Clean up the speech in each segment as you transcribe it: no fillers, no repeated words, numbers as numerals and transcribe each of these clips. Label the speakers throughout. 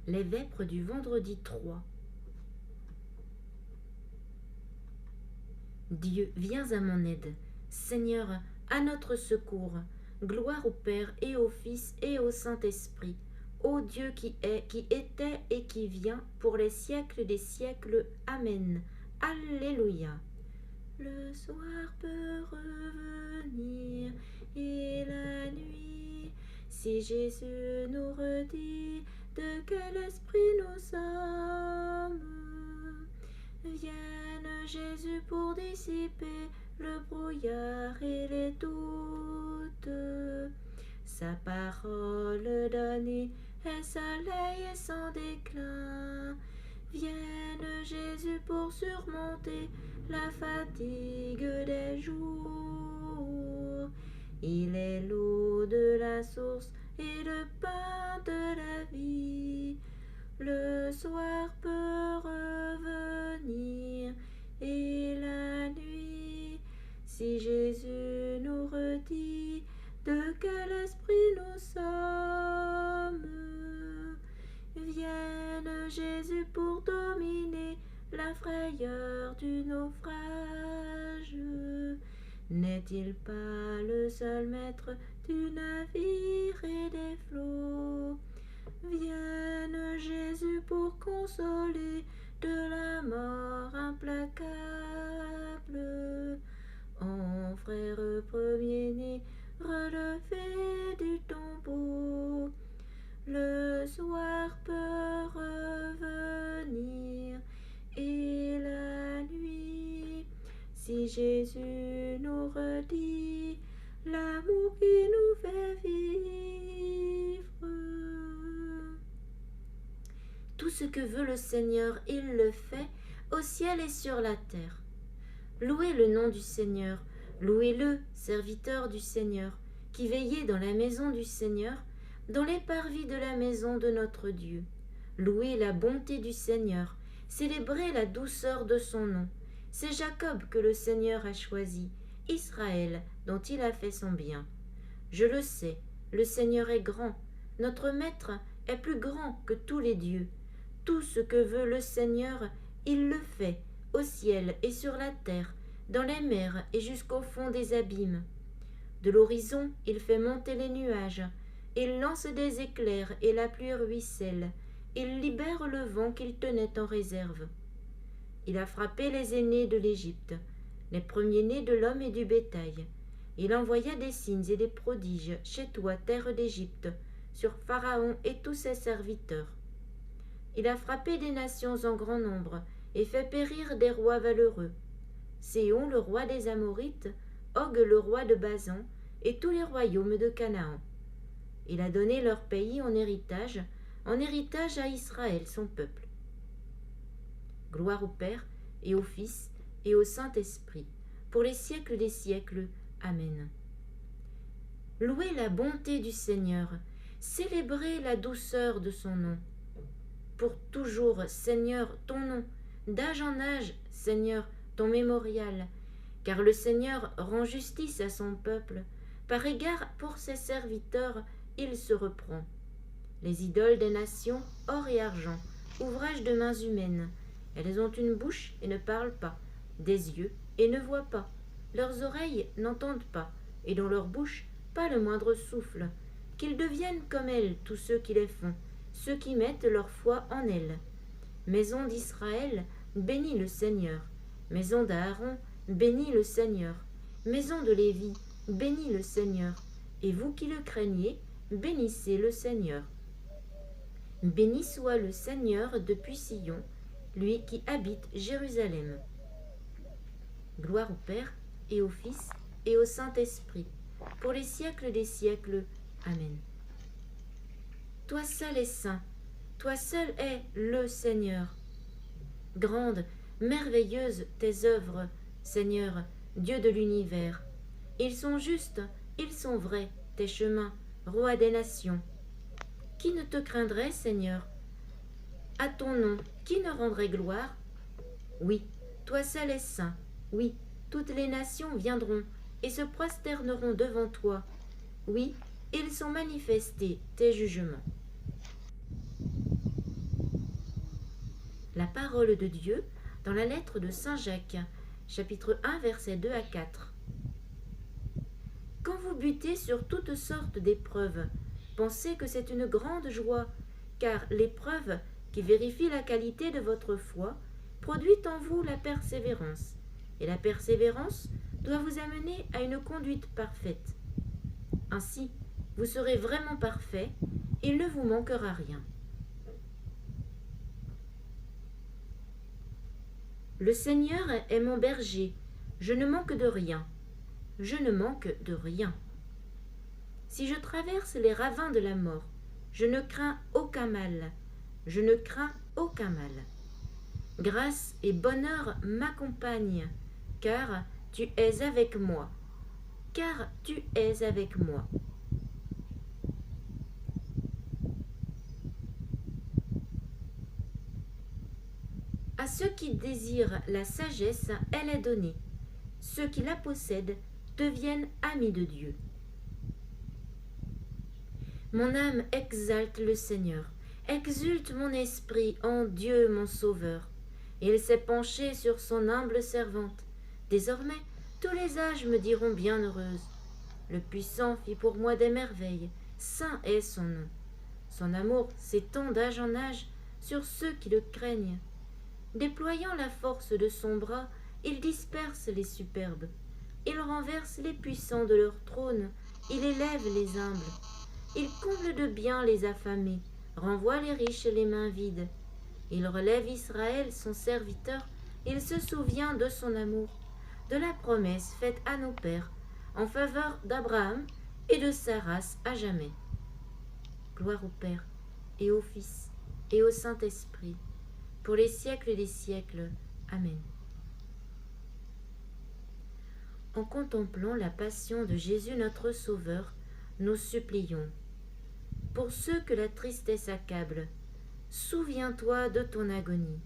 Speaker 1: Les vêpres du vendredi 3. Dieu, viens à mon aide. Seigneur, à notre secours. Gloire au Père et au Fils et au Saint-Esprit. Ô Dieu qui est, qui était et qui vient, pour les siècles des siècles. Amen. Alléluia. Le soir peut revenir et la nuit, si Jésus nous redit de quel esprit nous sommes. Vienne Jésus pour dissiper le brouillard et les doutes. Sa parole donnée est soleil et sans déclin. Vienne Jésus pour surmonter la fatigue des jours. Il est l'eau de la source et le pain de la vie. Le soir peut revenir et la nuit, si Jésus nous redit de quel esprit nous sommes. Vienne Jésus pour dominer la frayeur du naufrage. N'est-il pas le seul maître du navire et des flots? Vienne Jésus pour consoler de la mort implacable. En frère premier-né, relevé du tombeau, le soir peut revenir et la nuit, si Jésus nous redit l'amour qui nous fait vivre. Tout ce que veut le Seigneur, il le fait, au ciel et sur la terre. Louez le nom du Seigneur, louez-le, serviteur du Seigneur, qui veillez dans la maison du Seigneur, dans les parvis de la maison de notre Dieu. Louez la bonté du Seigneur, célébrez la douceur de son nom. C'est Jacob que le Seigneur a choisi, Israël dont il a fait son bien. Je le sais, le Seigneur est grand, notre Maître est plus grand que tous les dieux. Tout ce que veut le Seigneur, il le fait, au ciel et sur la terre, dans les mers et jusqu'au fond des abîmes. De l'horizon, il fait monter les nuages, il lance des éclairs et la pluie ruisselle, il libère le vent qu'il tenait en réserve. Il a frappé les aînés de l'Égypte, les premiers-nés de l'homme et du bétail. Il envoya des signes et des prodiges chez toi, terre d'Égypte, sur Pharaon et tous ses serviteurs. Il a frappé des nations en grand nombre et fait périr des rois valeureux. Séhon, le roi des Amorites, Og, le roi de Basan, et tous les royaumes de Canaan. Il a donné leur pays en héritage à Israël, son peuple. Gloire au Père, et au Fils, et au Saint-Esprit, pour les siècles des siècles. Amen. Louez la bonté du Seigneur, célébrez la douceur de son nom. Pour toujours, Seigneur, ton nom, d'âge en âge, Seigneur, ton mémorial, car le Seigneur rend justice à son peuple, par égard pour ses serviteurs, il se reprend. Les idoles des nations, or et argent, ouvrage de mains humaines, elles ont une bouche et ne parlent pas, des yeux et ne voient pas, leurs oreilles n'entendent pas, et dans leur bouche pas le moindre souffle, qu'ils deviennent comme elles tous ceux qui les font, ceux qui mettent leur foi en elles. Maison d'Israël, bénis le Seigneur. Maison d'Aaron, bénis le Seigneur. Maison de Lévi, bénis le Seigneur. Et vous qui le craignez, bénissez le Seigneur. Béni soit le Seigneur depuis Sion, lui qui habite Jérusalem. Gloire au Père, et au Fils, et au Saint-Esprit, pour les siècles des siècles. Amen. Toi seul es saint, toi seul es le Seigneur. Grandes, merveilleuses tes œuvres, Seigneur, Dieu de l'univers. Ils sont justes, ils sont vrais, tes chemins, roi des nations. Qui ne te craindrait, Seigneur? À ton nom, qui ne rendrait gloire? Oui, toi seul es saint, oui, toutes les nations viendront et se prosterneront devant toi. Oui, ils sont manifestés, tes jugements. La parole de Dieu dans la lettre de Saint Jacques, chapitre 1, versets 2 à 4. Quand vous butez sur toutes sortes d'épreuves, pensez que c'est une grande joie, car l'épreuve qui vérifie la qualité de votre foi produit en vous la persévérance, et la persévérance doit vous amener à une conduite parfaite. Ainsi, vous serez vraiment parfait, il ne vous manquera rien. Le Seigneur est mon berger, je ne manque de rien. Je ne manque de rien. Si je traverse les ravins de la mort, je ne crains aucun mal. Je ne crains aucun mal. Grâce et bonheur m'accompagnent, car tu es avec moi. Car tu es avec moi. À ceux qui désirent la sagesse, elle est donnée. Ceux qui la possèdent deviennent amis de Dieu. Mon âme exalte le Seigneur, exulte mon esprit en Dieu mon Sauveur. Il s'est penché sur son humble servante. Désormais, tous les âges me diront bienheureuse. Le Puissant fit pour moi des merveilles, saint est son nom. Son amour s'étend d'âge en âge sur ceux qui le craignent. Déployant la force de son bras, il disperse les superbes. Il renverse les puissants de leur trône, il élève les humbles. Il comble de bien les affamés, renvoie les riches les mains vides. Il relève Israël, son serviteur, il se souvient de son amour, de la promesse faite à nos pères, en faveur d'Abraham et de sa race à jamais. Gloire au Père, et au Fils, et au Saint-Esprit, pour les siècles des siècles. Amen. En contemplant la passion de Jésus notre Sauveur, nous supplions. Pour ceux que la tristesse accable, souviens-toi de ton agonie.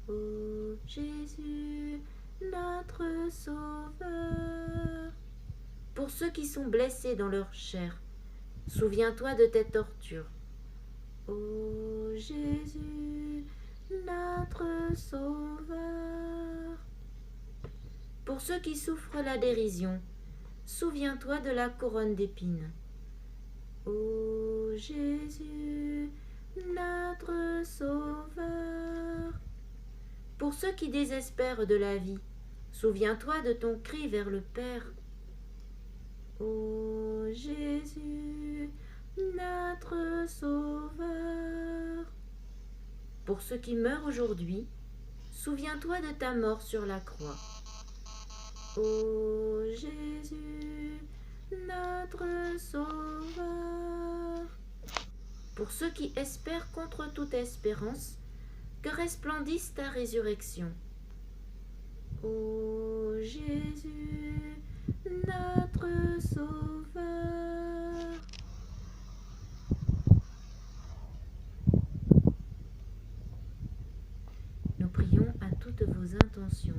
Speaker 1: Ô Jésus, notre Sauveur. Pour ceux qui sont blessés dans leur chair, souviens-toi de tes tortures. Ô Jésus, notre Sauveur. Pour ceux qui souffrent la dérision, souviens-toi de la couronne d'épines. Ô Jésus, notre Sauveur. Pour ceux qui désespèrent de la vie, souviens-toi de ton cri vers le Père. Ô Jésus, notre Sauveur. Pour ceux qui meurent aujourd'hui, souviens-toi de ta mort sur la croix. Ô Jésus, notre Sauveur. Pour ceux qui espèrent contre toute espérance, que resplendisse ta résurrection. Ô Jésus, notre Sauveur. Nous prions à toutes vos intentions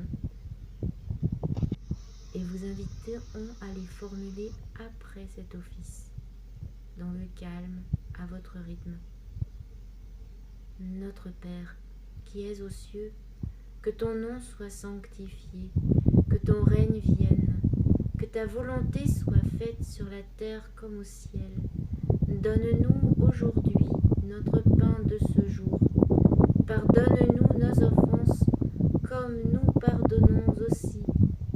Speaker 1: et vous inviterons à les formuler après cet office, dans le calme, à votre rythme. Notre Père, qui es aux cieux, que ton nom soit sanctifié, que ton règne vienne, que ta volonté soit faite sur la terre comme au ciel. Donne-nous aujourd'hui notre pain de ce jour. Pardonne-nous nos offenses, comme nous pardonnons aussi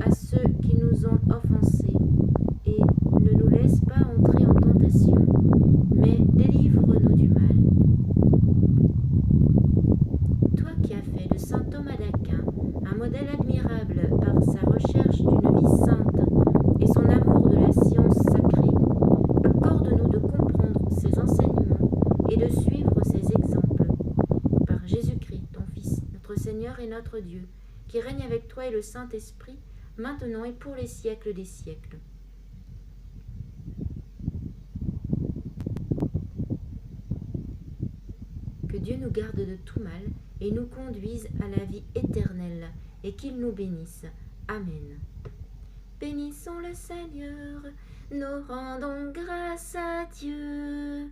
Speaker 1: à ceux qui nous ont offensés. Et ne nous laisse pas entrer en tentation, mais délivre-nous du mal. Toi qui as fait de saint Thomas d'Aquin un modèle admirable par sa recherche d'une vie sainte et son amour de la science sacrée, accorde-nous de comprendre ses enseignements et de suivre ses exemples. Par Jésus-Christ, ton Fils, notre Seigneur et notre Dieu, qui règne avec toi et le Saint-Esprit, maintenant et pour les siècles des siècles. Que Dieu nous garde de tout mal et nous conduise à la vie éternelle, et qu'il nous bénisse. Amen. Bénissons le Seigneur, nous rendons grâce à Dieu.